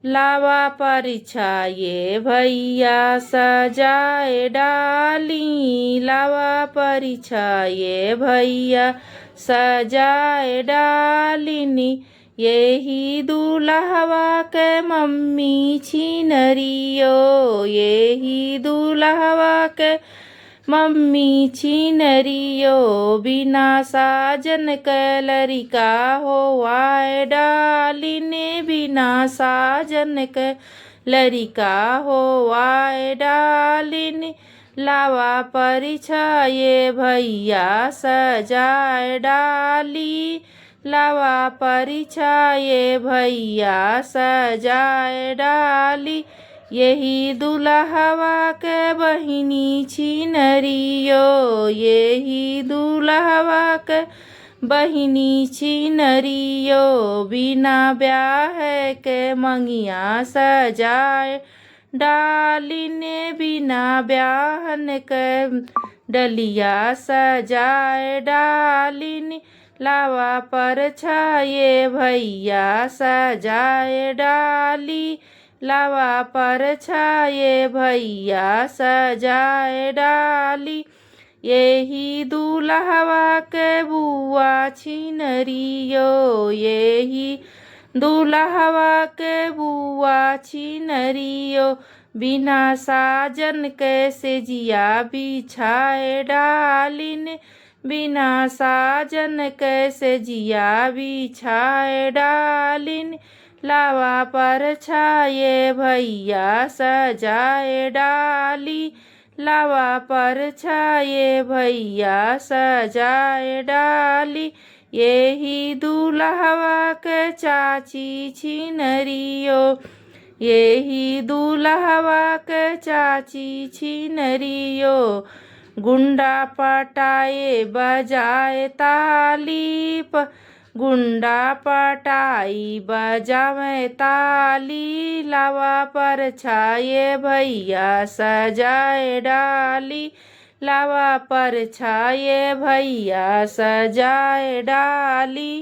लावा परीक्षा ये भैया सजाए डाली। लावा परीक्षा ये भैया सजाए डालिनी। यही दूल्हवा के मम्मी छिनरियो। यही दूल्हवा के मम्मी छिनरियो। बिना साजन के लरिका हो आए डालिने। बिना साजन के लरिका हो आए डालिने। लावा परीक्षा ये भैया सजाए डाली। लावा परीक्षा ये भैया सजाए डाली। यही दूल्हवा के बहिनी छिनरियो। यही दूल्हवा के बहिनी छिनरियो। बिना ब्याह के मंगिया सजाए डालिने। बिना ब्याहन के डलिया सजाए डालिने। लावा परीक्षा ये भैया सजाए डाली। लावा परीक्षा ये भैया सजाए डाली। यही दूल्हवा के बुआ छिनरियो। यही दूल्हवा के बुआ छिनरियो। बिना साजन के सेजिया बिछाए डालिन। बिना साजन के सेजिया बिछाए डालिन। लावा परीक्षा ये भैया सजाए डाली। लावा परीक्षा ये भैया सजाए डाली। यही दूल्हवा के चाची छिनरियो। यही दूल्हवा के चाची छिनरियो। गुंडा पटाए बजाए ताली। गुंडा पटाई बजावे ताली। लावा परीक्षा ये भैया सजाए डाली। लावा परीक्षा ये भैया सजाए डाली।